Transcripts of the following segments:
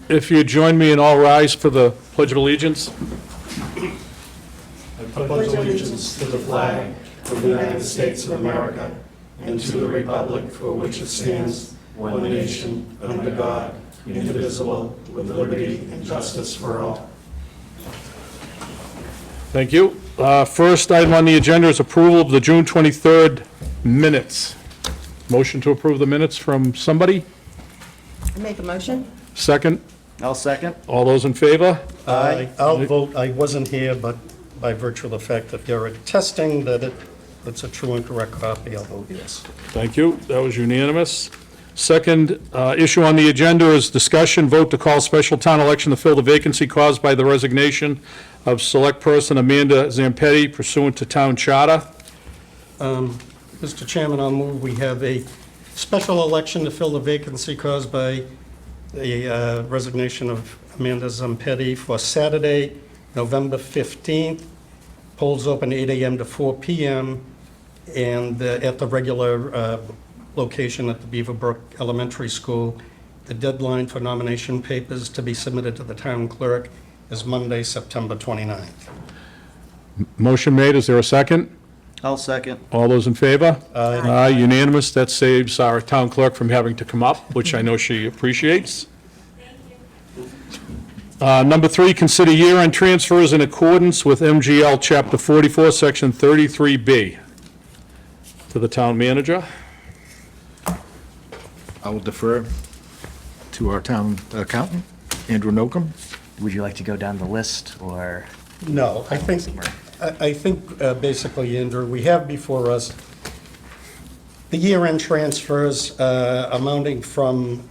If you join me in all rise for the Pledge of Allegiance. I pledge allegiance to the flag of the United States of America and to the republic for which it stands, one nation, under God, indivisible, with liberty and justice for all. Thank you. First item on the agenda is approval of the June 23rd minutes. Motion to approve the minutes from somebody? Make a motion? Second? I'll second. All those in favor? I'll vote, I wasn't here, but by virtue of the fact that you're attesting that it's a true and correct copy, I'll vote yes. Thank you. That was unanimous. Second issue on the agenda is discussion, vote to call special town election to fill the vacancy caused by the resignation of Select Person Amanda Zampetti pursuant to town charter. Mr. Chairman, I'll move we have a special election to fill the vacancy caused by the resignation of Amanda Zampetti for Saturday, November 15th. Polls open 8 a.m. to 4 p.m. and at the regular location at the Beaverbrook Elementary School. The deadline for nomination papers to be submitted to the town clerk is Monday, September 29th. Motion made. Is there a second? I'll second. All those in favor? Aye. Aye, unanimous. That saves our town clerk from having to come up, which I know she appreciates. Number 3, consider year-end transfers in accordance with MGL Chapter 44, Section 33B. To the town manager. I will defer to our town accountant, Andrew Nocum. Would you like to go down the list, or? No, I think basically, Andrew, we have before us the year-end transfers amounting from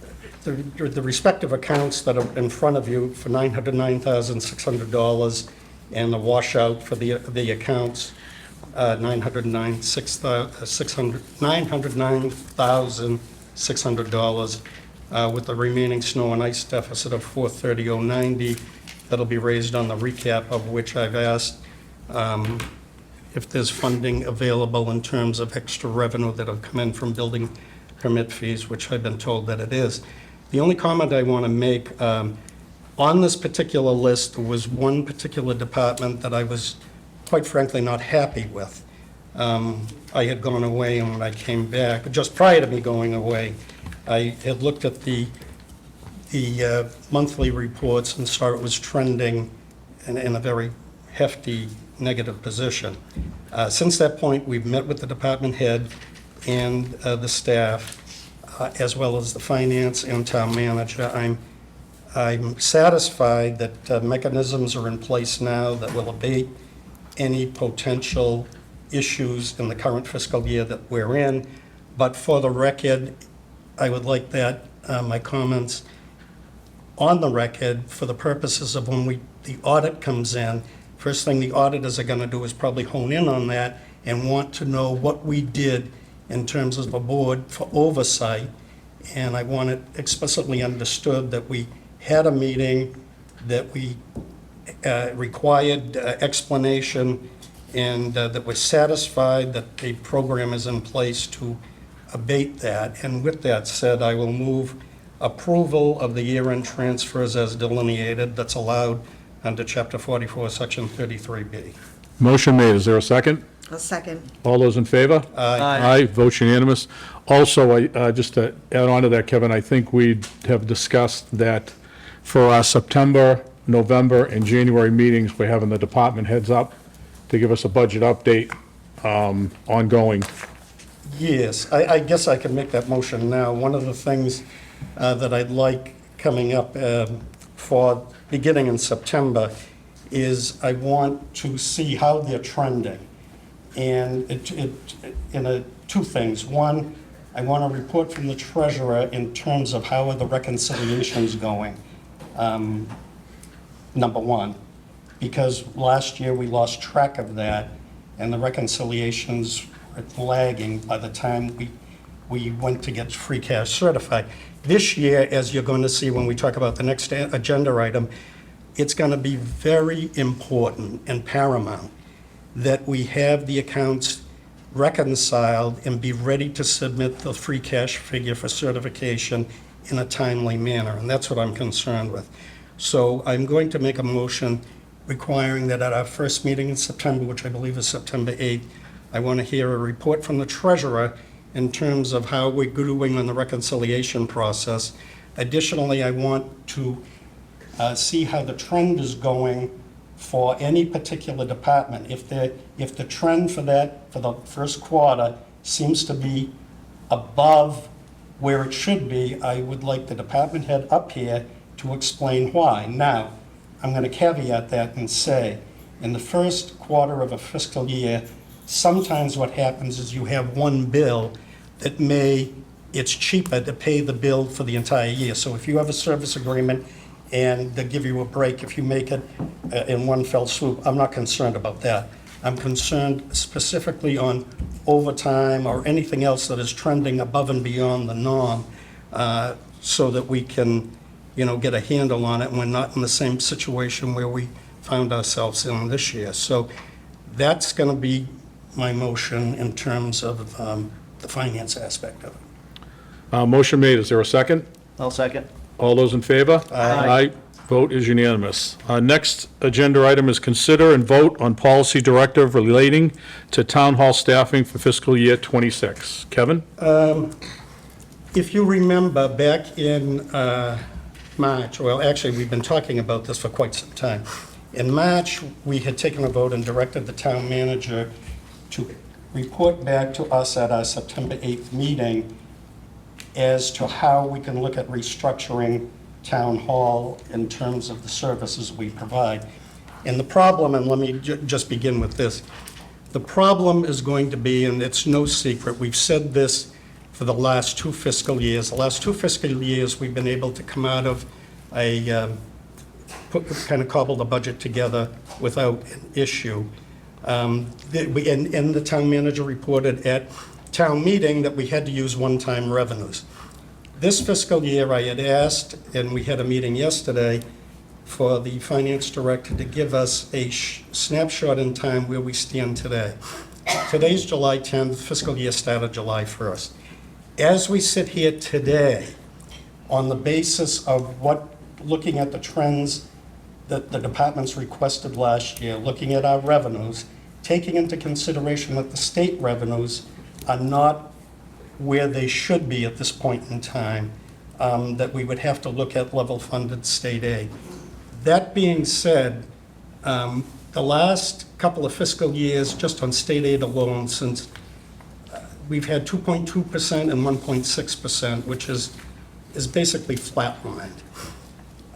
the respective accounts that are in front of you for $909,600 and the washout for the accounts, $909,600 with the remaining snow and ice deficit of $430,090. That'll be raised on the recap, of which I've asked if there's funding available in terms of extra revenue that have come in from building permit fees, which I've been told that it is. The only comment I want to make, on this particular list was one particular department that I was, quite frankly, not happy with. I had gone away, and when I came back, just prior to me going away, I had looked at the monthly reports and saw it was trending in a very hefty negative position. Since that point, we've met with the department head and the staff, as well as the finance and town manager. I'm satisfied that mechanisms are in place now that will abate any potential issues in the current fiscal year that we're in. But for the record, I would like that, my comments on the record for the purposes of when the audit comes in. First thing the auditors are going to do is probably hone in on that and want to know what we did in terms of the board for oversight. And I want it explicitly understood that we had a meeting, that we required explanation, and that we're satisfied that the program is in place to abate that. And with that said, I will move approval of the year-end transfers as delineated that's allowed under Chapter 44, Section 33B. Motion made. Is there a second? A second. All those in favor? Aye. Vote unanimous. Also, just to add on to that, Kevin, I think we have discussed that for our September, November, and January meetings, we're having the department heads up to give us a budget update ongoing. Yes, I guess I can make that motion now. One of the things that I'd like coming up for beginning in September is I want to see how they're trending. And two things. One, I want a report from the treasurer in terms of how are the reconciliations going, number one. Because last year we lost track of that, and the reconciliations were lagging by the time we went to get free cash certified. This year, as you're going to see when we talk about the next agenda item, it's going to be very important and paramount that we have the accounts reconciled and be ready to submit the free cash figure for certification in a timely manner, and that's what I'm concerned with. So I'm going to make a motion requiring that at our first meeting in September, which I believe is September 8th, I want to hear a report from the treasurer in terms of how we're doing on the reconciliation process. Additionally, I want to see how the trend is going for any particular department. If the trend for the first quarter seems to be above where it should be, I would like the department head up here to explain why. Now, I'm going to caveat that and say, in the first quarter of a fiscal year, sometimes what happens is you have one bill that it's cheaper to pay the bill for the entire year. So if you have a service agreement and they give you a break if you make it in one fell swoop, I'm not concerned about that. I'm concerned specifically on overtime or anything else that is trending above and beyond the norm, so that we can, get a handle on it and we're not in the same situation where we found ourselves in this year. So that's going to be my motion in terms of the finance aspect of it. Motion made. Is there a second? I'll second. All those in favor? Aye. Vote is unanimous. Next agenda item is consider and vote on policy directive relating to town hall staffing for fiscal year '26. Kevin? If you remember, back in March, well, actually, we've been talking about this for quite some time. In March, we had taken a vote and directed the town manager to report back to us at our September 8th meeting as to how we can look at restructuring town hall in terms of the services we provide. And the problem, and let me just begin with this, the problem is going to be, and it's no secret, we've said this for the last 2 fiscal years. The last 2 fiscal years, we've been able to come out of kind of cobble the budget together without an issue. And the town manager reported at town meeting that we had to use one-time revenues. This fiscal year, I had asked, and we had a meeting yesterday, for the finance director to give us a snapshot in time where we stand today. Today's July 10th, fiscal year started July 1st. As we sit here today, on the basis of looking at the trends that the departments requested last year, looking at our revenues, taking into consideration that the state revenues are not where they should be at this point in time, that we would have to look at level-funded state aid. That being said, the last couple of fiscal years, just on state aid alone, since we've had 2.2% and 1.6%, which is basically flatlined.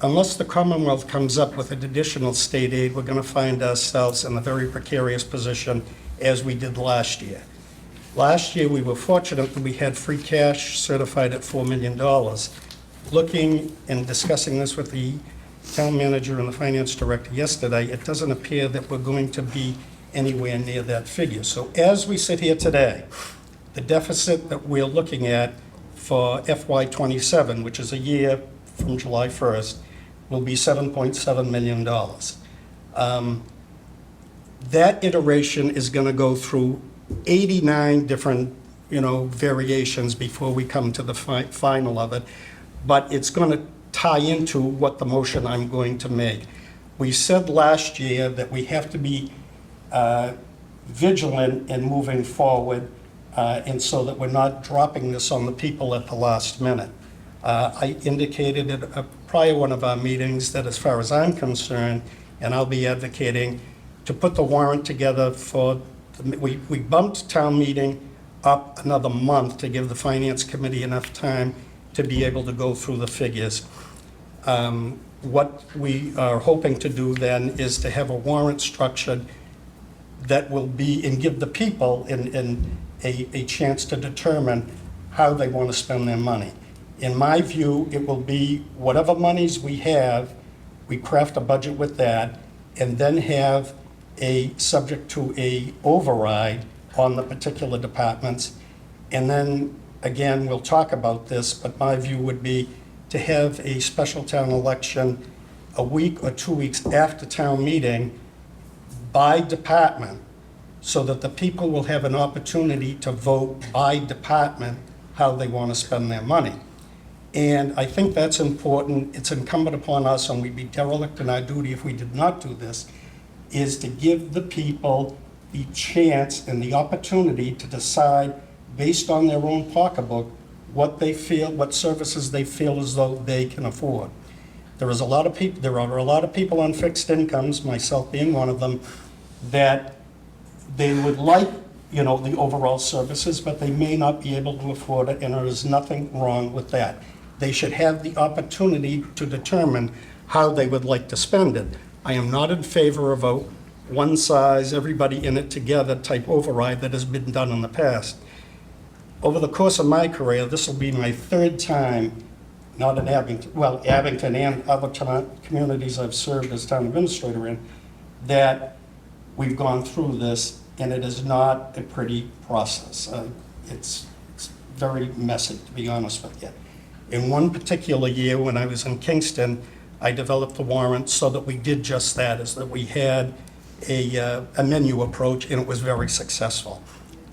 Unless the Commonwealth comes up with an additional state aid, we're going to find ourselves in a very precarious position as we did last year. Last year, we were fortunate that we had free cash certified at $4 million. Looking and discussing this with the town manager and the finance director yesterday, it doesn't appear that we're going to be anywhere near that figure. So as we sit here today, the deficit that we're looking at for FY27, which is a year from July 1st, will be $7.7 million. That iteration is going to go through 89 different, variations before we come to the final of it, but it's going to tie into what the motion I'm going to make. We said last year that we have to be vigilant in moving forward, and so that we're not dropping this on the people at the last minute. I indicated at a prior one of our meetings that as far as I'm concerned, and I'll be advocating to put the warrant together for, we bumped town meeting up another month to give the finance committee enough time to be able to go through the figures. What we are hoping to do then is to have a warrant structured that will be, and give the people a chance to determine how they want to spend their money. In my view, it will be whatever monies we have, we craft a budget with that, and then have subject to a override on the particular departments. And then, again, we'll talk about this, but my view would be to have a special town election a week or 2 weeks after town meeting by department, so that the people will have an opportunity to vote by department how they want to spend their money. And I think that's important. It's incumbent upon us, and we'd be derelict in our duty if we did not do this, is to give the people the chance and the opportunity to decide, based on their own pocketbook, what they feel, what services they feel as though they can afford. There are a lot of people on fixed incomes, myself being one of them, that they would like, the overall services, but they may not be able to afford it, and there is nothing wrong with that. They should have the opportunity to determine how they would like to spend it. I am not in favor of a one size, everybody in it together type override that has been done in the past. Over the course of my career, this will be my third time, not in Abington, well, Abington and other communities I've served as town administrator in, that we've gone through this, and it is not a pretty process. It's very messy, to be honest with you. In one particular year, when I was in Kingston, I developed a warrant so that we did just that, is that we had a menu approach, and it was very successful.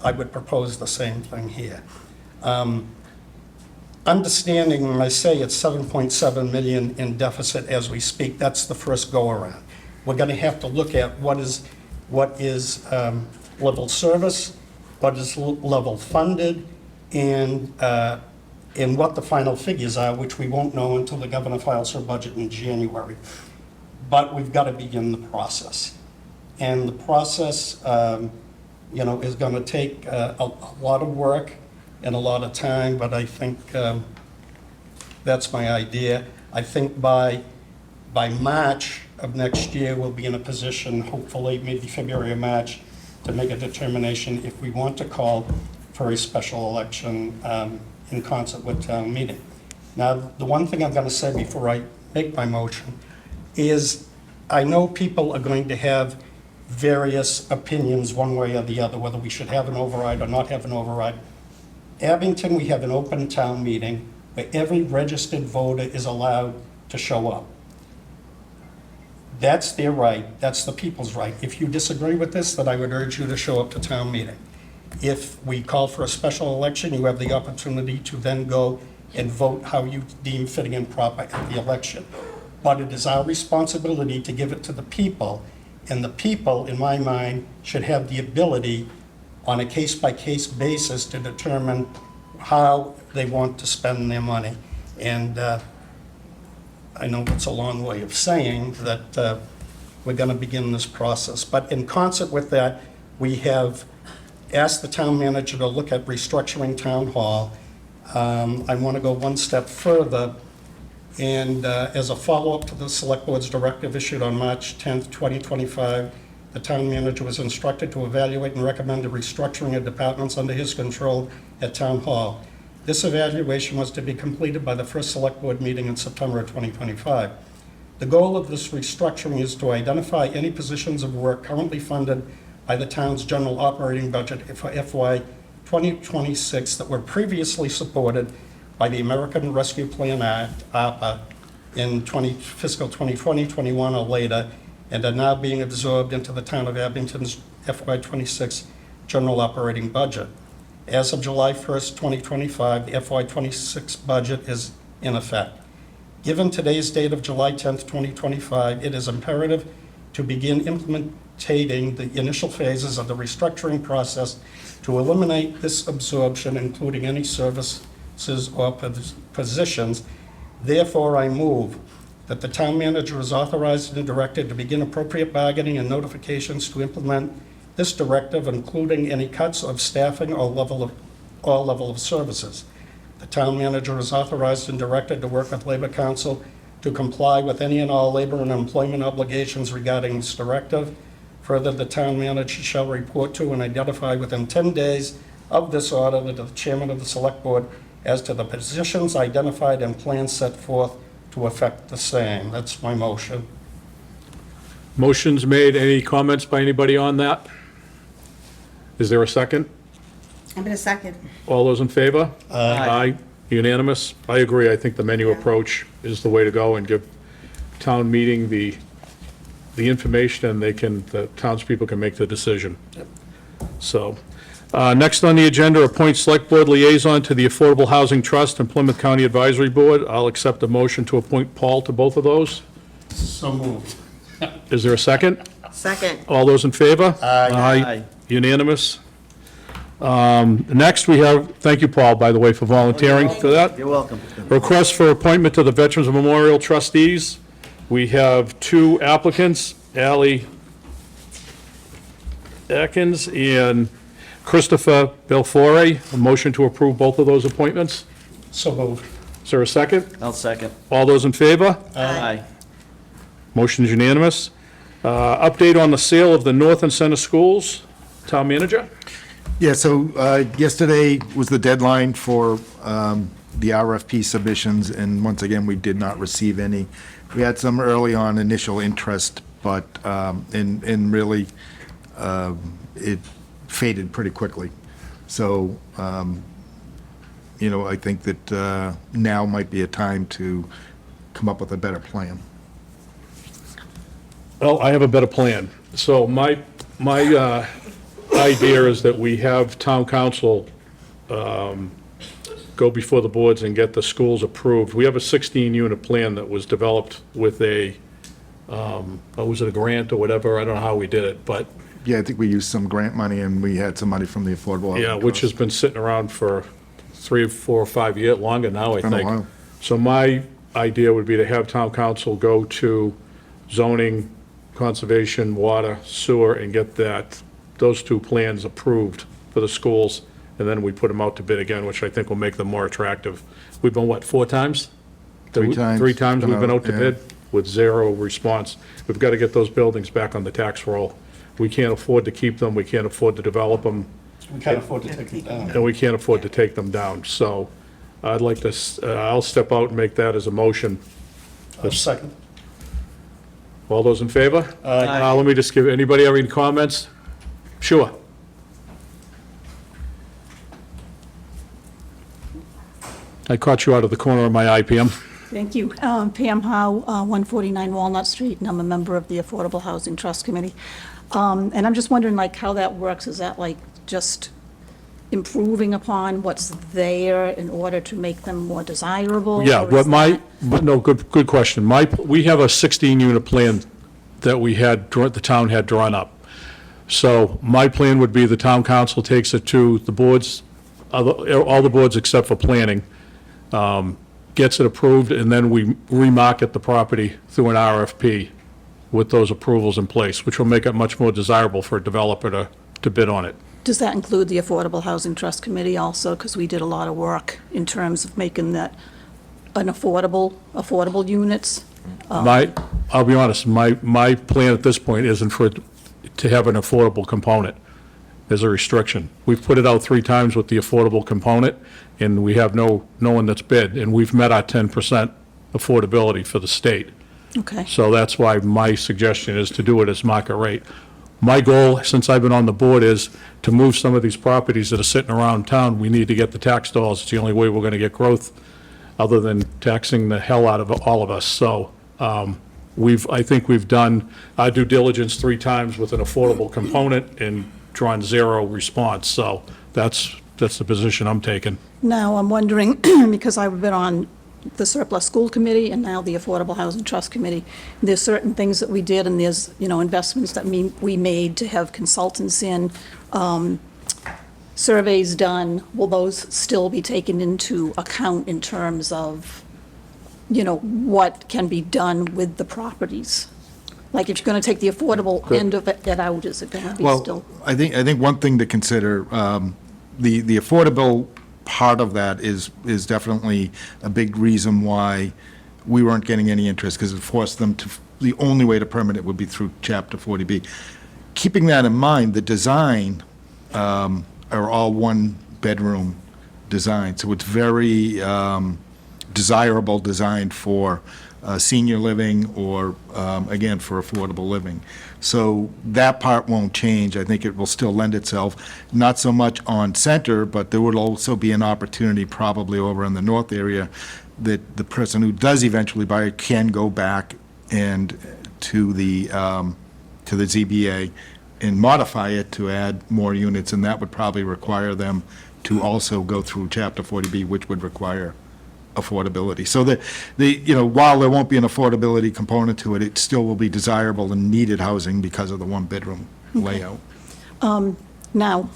I would propose the same thing here. Understanding when I say it's 7.7 million in deficit as we speak, that's the first go-around. We're going to have to look at what is level service, what is level funded, and what the final figures are, which we won't know until the governor files her budget in January. But we've got to begin the process. And the process, is going to take a lot of work and a lot of time, but I think that's my idea. I think by March of next year, we'll be in a position, hopefully, maybe February or March, to make a determination if we want to call for a special election in concert with town meeting. Now, the one thing I'm going to say before I make my motion is I know people are going to have various opinions one way or the other, whether we should have an override or not have an override. Abington, we have an open town meeting where every registered voter is allowed to show up. That's their right. That's the people's right. If you disagree with this, then I would urge you to show up to town meeting. If we call for a special election, you have the opportunity to then go and vote how you deem fitting and proper at the election. But it is our responsibility to give it to the people, and the people, in my mind, should have the ability on a case-by-case basis to determine how they want to spend their money. And I know it's a long way of saying that we're going to begin this process. But in concert with that, we have asked the town manager to look at restructuring town hall. I want to go one step further, and as a follow-up to the Select Board's directive issued on March 10th, 2025, the town manager was instructed to evaluate and recommend a restructuring of departments under his control at Town Hall. This evaluation was to be completed by the first Select Board meeting in September of 2025. The goal of this restructuring is to identify any positions of work currently funded by the town's general operating budget for FY 2026 that were previously supported by the American Rescue Plan Act, ARPA, in fiscal 2020, 21 or later, and are now being absorbed into the town of Abington's FY 26 general operating budget. As of July 1st, 2025, the FY 26 budget is in effect. Given today's date of July 10th, 2025, it is imperative to begin implementing the initial phases of the restructuring process to eliminate this absorption, including any services or positions. Therefore, I move that the town manager is authorized and directed to begin appropriate bargaining and notifications to implement this directive, including any cuts of staffing or level of services. The town manager is authorized and directed to work with Labor Council to comply with any and all labor and employment obligations regarding this directive. Further, the town manager shall report to and identify within 10 days of this order to the chairman of the Select Board as to the positions identified and plans set forth to affect the same. That's my motion. Motion's made. Any comments by anybody on that? Is there a second? I'm going to second. All those in favor? Aye. Unanimous? I agree. I think the menu approach is the way to go and give town meeting the information, and the townspeople can make the decision. So, Next on the agenda, appoint Select Board Liaison to the Affordable Housing Trust and Plymouth County Advisory Board. I'll accept a motion to appoint Paul to both of those. So moved. Is there a second? Second. All those in favor? Aye. Unanimous. Next, we have, thank you, Paul, by the way, for volunteering for that. You're welcome. Request for appointment to the Veterans Memorial Trustees. We have two applicants, Ally Atkins and Christopher Belfore. A motion to approve both of those appointments. So moved. Is there a second? I'll second. All those in favor? Aye. Motion is unanimous. Update on the sale of the North and Center Schools. Town manager? Yeah, so yesterday was the deadline for the RFP submissions, and once again, we did not receive any. We had some early on initial interest, but, and really, it faded pretty quickly. So, you know, I think that now might be a time to come up with a better plan. Well, I have a better plan. So my idea is that we have town council go before the boards and get the schools approved. We have a 16-unit plan that was developed with a, was it a grant or whatever? I don't know how we did it, but, Yeah, I think we used some grant money, and we had some money from the Affordable Housing yeah, which has Trust. been sitting around for 3, 4, or 5 years, longer now, I Been a think. while. So my idea would be to have town council go to zoning, conservation, water, sewer, and get those two plans approved for the schools, and then we put them out to bid again, which I think will make them more attractive. We've been, what, 4 times? 3 times. 3 times we've been out to Yeah. bid with 0 response. We've got to get those buildings back on the tax roll. We can't afford to keep them, we can't afford to develop them, We can't afford to take it down. and we can't afford to take them down. So I'd like to, I'll step out and make that as a motion. Second. All those in favor? Let me just give, anybody have any comments? Sure. I caught you out of the corner of my eye, Pam. Thank you. Pam Howe, 149 Walnut Street, and I'm a member of the Affordable Housing Trust Committee. And I'm just wondering, like, how that works. Is that like just improving upon what's there in order to make them more desirable? Yeah, or what is my, that- but no, good question. We have a 16-unit plan that we had, the town had drawn up. So my plan would be the town council takes it to the boards, all the boards except for planning, gets it approved, and then we remarket the property through an RFP with those approvals in place, which will make it much more desirable for a developer to bid on it. Does that include the Affordable Housing Trust Committee also? Because we did a lot of work in terms of making that an affordable units. I'll be honest, my plan at this point isn't for it to have an affordable component as a restriction. We've put it out 3 times with the affordable component, and we have no one that's bid, and we've met our 10% affordability for the state. Okay. So that's why my suggestion is to do it as market rate. My goal, since I've been on the board, is to move some of these properties that are sitting around town. We need to get the tax dollars. It's the only way we're going to get growth, other than taxing the hell out of all of us. So I think we've done our due diligence 3 times with an affordable component and drawn 0 response. So that's the position I'm taking. Now, I'm wondering, because I've been on the Surplus School Committee and now the Affordable Housing Trust Committee, there's certain things that we did, and there's, investments that we made to have consultants in, surveys done. Will those still be taken into account in terms of, what can be done with the properties? Like, if you're going to take the affordable end of it out, is it going to be still? Well, I think one thing to consider, the affordable part of that is definitely a big reason why we weren't getting any interest, because it forced them to, the only way to permit it would be through Chapter 40B. Keeping that in mind, the design are all 1-bedroom design, so it's very desirable design for senior living or, again, for affordable living. So that part won't change. I think it will still lend itself, not so much on Center, but there would also be an opportunity probably over in the north area that the person who does eventually buy it can go back and to the ZBA and modify it to add more units, and that would probably require them to also go through Chapter 40B, which would require affordability. So that, while there won't be an affordability component to it, it still will be desirable and needed housing because of the one-bedroom layout. Now,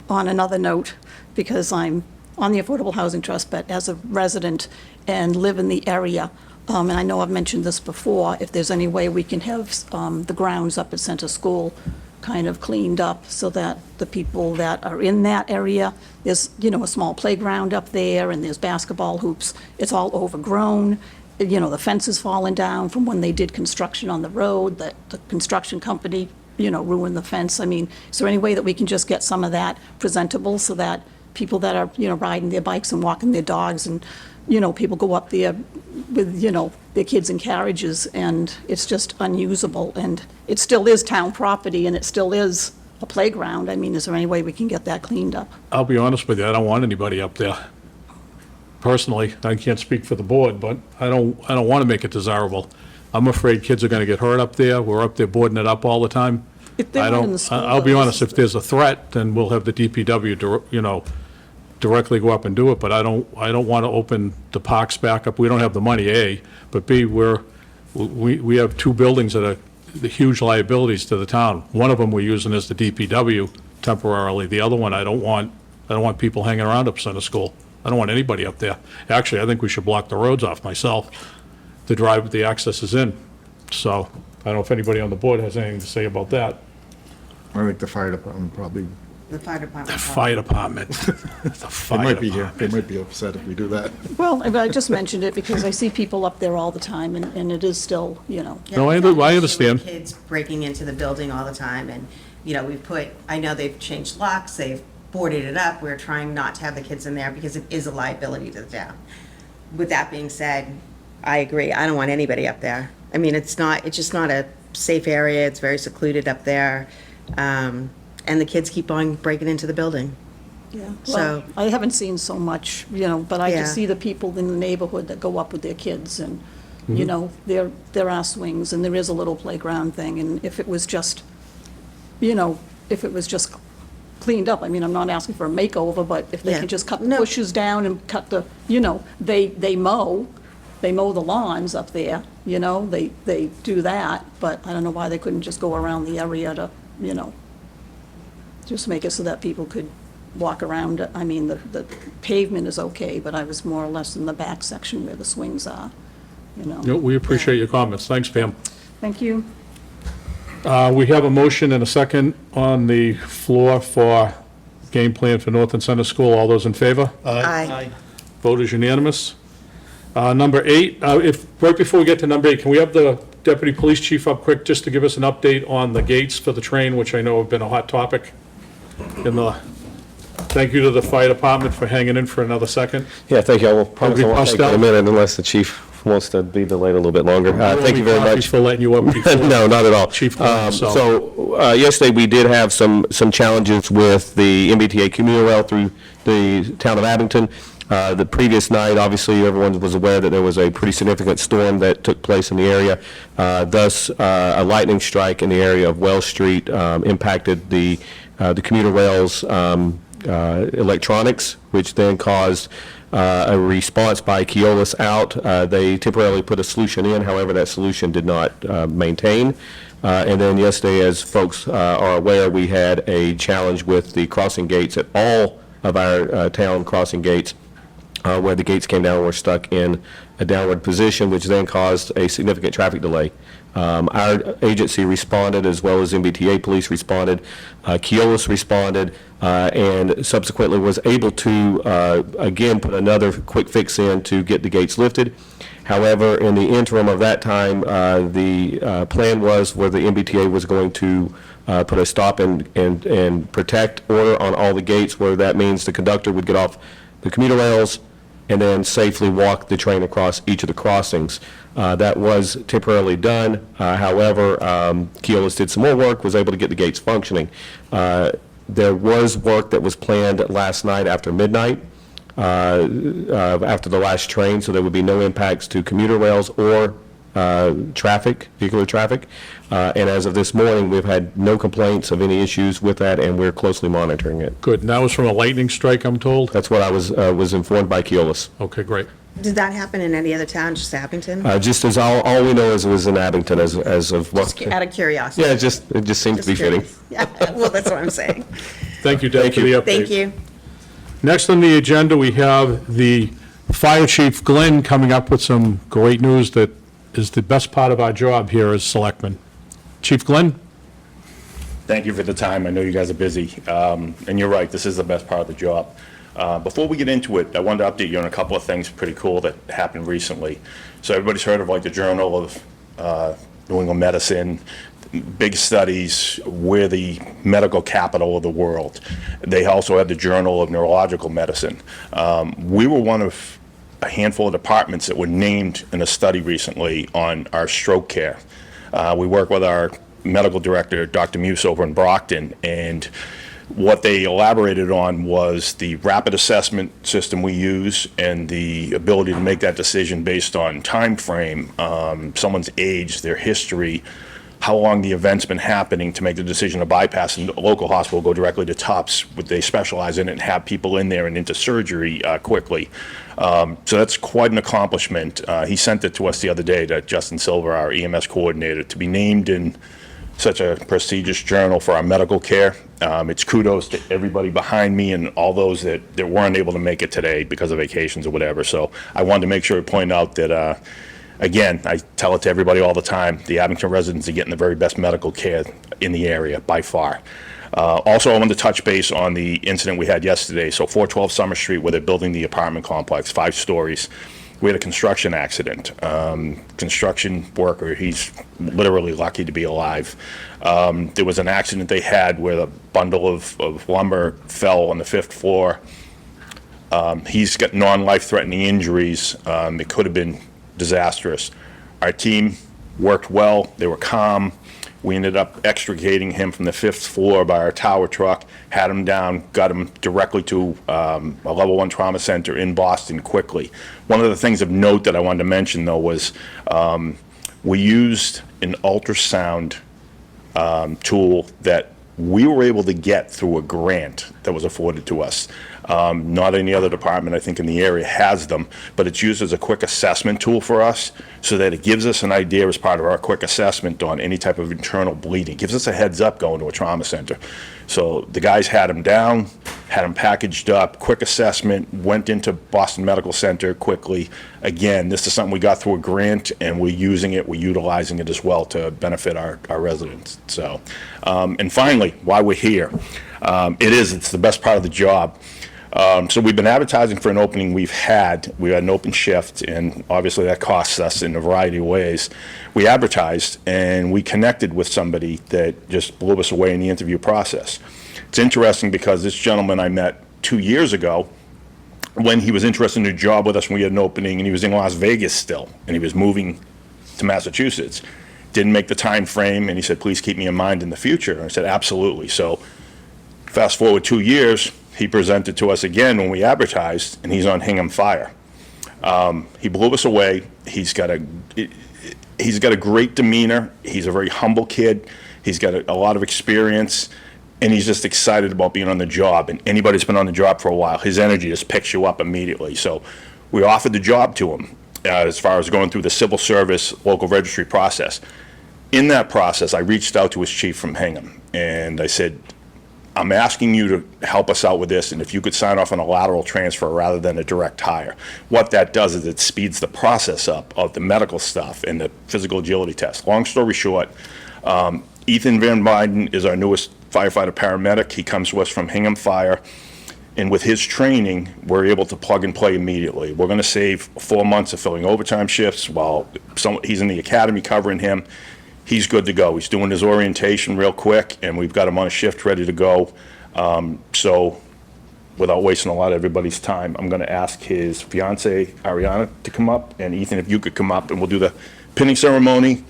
on another note, because I'm on the Affordable Housing Trust, but as a resident and live in the area, and I know I've mentioned this before, if there's any way we can have the grounds up at Center School kind of cleaned up so that the people that are in that area, there's, a small playground up there and there's basketball hoops. It's all overgrown. The fence has fallen down from when they did construction on the road, that the construction company, ruined the fence. I mean, is there any way that we can just get some of that presentable so that people that are, riding their bikes and walking their dogs and, people go up there with, their kids in carriages and it's just unusable and it still is town property and it still is a playground. I mean, is there any way we can get that cleaned up? I'll be honest with you, I don't want anybody up there. Personally, I can't speak for the board, but I don't want to make it desirable. I'm afraid kids are going to get hurt up there. We're up there boarding it up all the time. If they weren't in the school, I'll be though, honest, if there's a threat, then we'll have the DPW, directly go up and do it, but I don't want to open the parks back up. We don't have the money, A, but B, we have two buildings that are the huge liabilities to the town. One of them we're using as the DPW temporarily. The other one, I don't want people hanging around up Center School. I don't want anybody up there. Actually, I think we should block the roads off myself to drive the accesses in. So I don't know if anybody on the board has anything to say about that. I think the fire department probably, The fire department. The fire department. The they fire might be here, department. they might be upset if we do that. Well, I just mentioned it because I see people up there all the time and it is still, Yeah, No, I we've had I an issue with understand. Kids breaking into the building all the time, and, I know they've changed locks, they've boarded it up, we're trying not to have the kids in there because it is a liability to the town. With that being said, I agree, I don't want anybody up there. I mean, it's just not a safe area, it's very secluded up there, and the kids keep on breaking into the building. yeah. So- Well, I haven't seen so much, but I Yeah. just see the people in the neighborhood that go up with their kids and, Mm-hmm. there are swings and there is a little playground thing. And if it was just, cleaned up, I mean, I'm not asking for a makeover, but if they Yeah. can just cut the No. bushes down and cut the, they mow the lawns up there, they do that, but I don't know why they couldn't just go around the area to, just make it so that people could walk around it. I mean, the pavement is okay, but I was more or less in the back section where the swings are, No, we appreciate your comments. Thanks, Pam. Thank you. We have a motion and a second on the floor for game plan for North and Center School. All those in favor? Aye. Vote is unanimous. Number 8, right before we get to number 8, can we have the deputy police chief up quick just to give us an update on the gates for the train, which I know have been a hot topic? Thank you to the fire department for hanging in for another second. Yeah, thank you. I will promise I Every won't take Pascal? a minute unless the chief wants to be delayed a little bit longer. Thank you very much. For letting you up before. No, not at all. Chief Klein, Yesterday, we did have some challenges with the MBTA commuter rail through the town of Abington. The previous night, obviously, everyone was aware that there was a pretty significant storm that took place in the area. Thus, a lightning strike in the area of Wells Street impacted the commuter rail's electronics, which then caused a response by Keolis out. They temporarily put a solution in, however, that solution did not maintain. And then yesterday, as folks are aware, we had a challenge with the crossing gates at all of our town crossing gates, where the gates came down and were stuck in a downward position, which then caused a significant traffic delay. Our agency responded, as well as MBTA police responded. Keolis responded, and subsequently was able to, again, put another quick fix in to get the gates lifted. However, in the interim of that time, the plan was where the MBTA was going to put a stop and protect order on all the gates, where that means the conductor would get off the commuter rails and then safely walk the train across each of the crossings. That was temporarily done. However, Keolis did some more work, was able to get the gates functioning. There was work that was planned last night after midnight, after the last train, so there would be no impacts to commuter rails or vehicular traffic. And as of this morning, we've had no complaints of any issues with that, and we're closely monitoring it. Good. And that was from a lightning strike, I'm told? That's what I was informed by Keolis. Okay, great. Did that happen in any other town, just Abington? Just as all we know is it was in Abington as of what. Just out of curiosity. Yeah, it just seemed to be fitting. Curious. Yeah, well, that's what I'm saying. Thank you, Deb, for the update. Thank you. Next on the agenda, we have the Fire Chief Glenn coming up with some great news that is the best part of our job here as selectmen. Chief Glenn? Thank you for the time. I know you guys are busy. And you're right, this is the best part of the job. Before we get into it, I wanted to update you on a couple of things pretty cool that happened recently. So everybody's heard of like the Journal of New England Medicine, big studies. We're the medical capital of the world. They also had the Journal of Neurological Medicine. We were one of a handful of departments that were named in a study recently on our stroke care. We work with our medical director, Dr. Muse, over in Brockton, and what they elaborated on was the rapid assessment system we use and the ability to make that decision based on time frame, someone's age, their history, how long the event's been happening, to make the decision to bypass a local hospital, go directly to TUPS. They specialize in it and have people in there and into surgery quickly. So that's quite an accomplishment. He sent it to us the other day, to Justin Silver, our EMS coordinator, to be named in such a prestigious journal for our medical care. It's kudos to everybody behind me and all those that weren't able to make it today because of vacations or whatever. So I wanted to make sure to point out that, again, I tell it to everybody all the time, the Abington residents are getting the very best medical care in the area by far. Also, I wanted to touch base on the incident we had yesterday. So 412 Summer Street, where they're building the apartment complex, 5 stories. We had a construction accident. Construction worker, he's literally lucky to be alive. There was an accident they had where a bundle of lumber fell on the 5th floor. He's got non-life-threatening injuries. It could have been disastrous. Our team worked well. They were calm. We ended up extricating him from the 5th floor by our tower truck, had him down, got him directly to a level 1 trauma center in Boston quickly. One of the things of note that I wanted to mention, though, was we used an ultrasound tool that we were able to get through a grant that was afforded to us. Not any other department, I think, in the area has them, but it's used as a quick assessment tool for us so that it gives us an idea as part of our quick assessment on any type of internal bleeding. It gives us a heads up going to a trauma center. So the guys had him down, had him packaged up, quick assessment, went into Boston Medical Center quickly. Again, this is something we got through a grant, and we're using it, we're utilizing it as well to benefit our residents. So, and finally, while we're here, it's the best part of the job. So we've been advertising for an opening we had an open shift, and obviously that costs us in a variety of ways. We advertised, and we connected with somebody that just blew us away in the interview process. It's interesting because this gentleman I met 2 years ago, when he was interested in a job with us, when we had an opening, and he was in Las Vegas still, and he was moving to Massachusetts. Didn't make the time frame, and he said, please keep me in mind in the future. And I said, absolutely. So fast forward 2 years, he presented to us again when we advertised, and he's on Hingham Fire. He blew us away. He's got a great demeanor. He's a very humble kid. He's got a lot of experience, and he's just excited about being on the job. And anybody that's been on the job for a while, his energy just picks you up immediately. So we offered the job to him as far as going through the civil service local registry process. In that process, I reached out to his chief from Hingham, and I said, I'm asking you to help us out with this, and if you could sign off on a lateral transfer rather than a direct hire. What that does is it speeds the process up of the medical stuff and the physical agility test. Long story short, Ethan Van Biden is our newest firefighter paramedic. He comes to us from Hingham Fire, and with his training, we're able to plug and play immediately. We're going to save 4 months of filling overtime shifts while he's in the academy covering him. He's good to go. He's doing his orientation real quick, and we've got him on a shift ready to go. So without wasting a lot of everybody's time, I'm going to ask his fiancee, Ariana, to come up, and Ethan, if you could come up, and we'll do the pinning ceremony.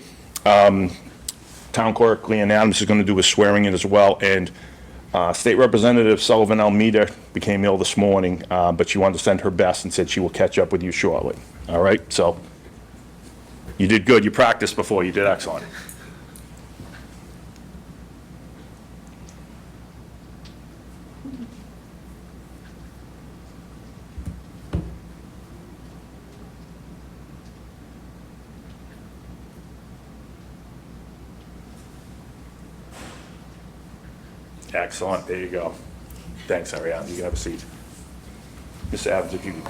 Town Clerk Leanne Adams is going to do his swearing in as well, and State Representative Sullivan Almeida became ill this morning, but she wanted to send her best and said she will catch up with you shortly. All right, so You did good. You practiced before. You did excellent. Excellent. There you go. Thanks, Ariane. You can have a seat. Mr. Adams, if you could.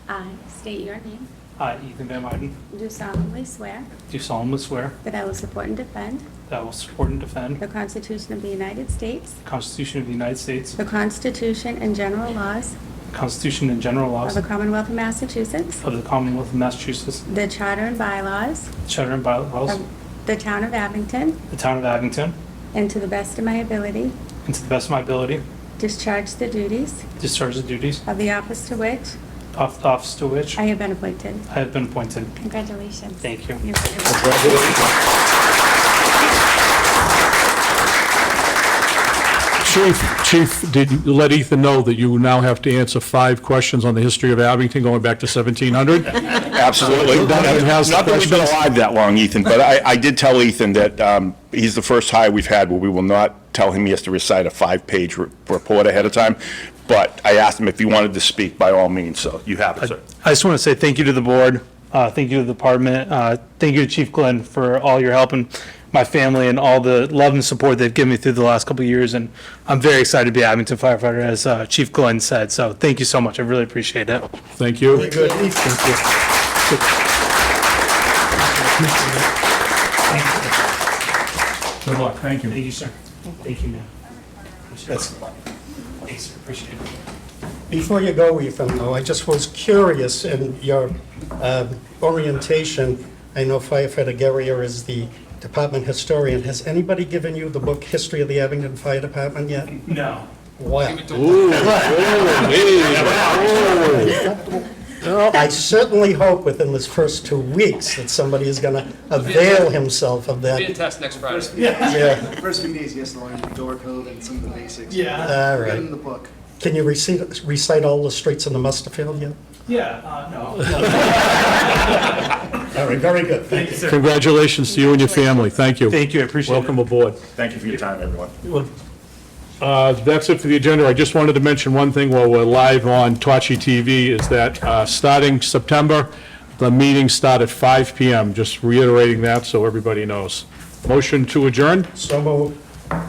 I state your name. I, Ethan Van Meiden, Do solemnly swear do solemnly swear that I will support and defend that I will support and defend the Constitution of the United States, the Constitution of the United States, the Constitution and general laws the Constitution and general of laws the Commonwealth of Massachusetts, of the Commonwealth of Massachusetts, the Charter and bylaws the Charter and bylaws of the Town of Abington, the Town of Abington, and to the best of my ability, and to the best of my ability, discharge the duties discharge the duties of the office to which of the office to which I have been appointed. I have been appointed. Congratulations. Thank you. You're very welcome. Chief, did you let Ethan know that you now have to answer 5 questions on the history of Abington going back to 1700? Absolutely. Evan has the Not that we've been questions. alive that long, Ethan, but I did tell Ethan that he's the first hire we've had where we will not tell him he has to recite a 5-page report ahead of time. But I asked him if he wanted to speak, by all means, so you have it, sir. I just want to say thank you to the board, thank you to the department, thank you to Chief Glenn for all your help and my family and all the love and support they've given me through the last couple of years. And I'm very excited to be an Abington firefighter, as Chief Glenn said. So thank you so much. I really appreciate it. Thank you. Very good. Good luck, thank you. Thank you, sir. Thank you, man. Thanks, sir. Appreciate it. Before you go, Ethan, though, I just was curious in your orientation. I know firefighter Guerrier is the department historian. Has anybody given you the book History of the Abington Fire Department yet? No. Wow. I certainly hope within this first 2 weeks that somebody is going to avail himself of Be a that. test next Friday. Yeah, First few days, yes, learn the door code and some of the basics. Yeah. all Get right. in the book. Can you recite all the streets in the Musterfield yet? Yeah, no. All right, very good. Thank you. Congratulations to you and your family, thank you. Thank you. I appreciate it. Welcome aboard. Thank you for your time, everyone. That's it for the agenda. I just wanted to mention one thing while we're live on Tachi TV, is that starting September, the meetings start at 5 PM. Just reiterating that so everybody knows. Motion to adjourn? So moved.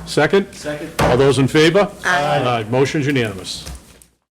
Second? Second. All those in favor? Aye. Motion's unanimous.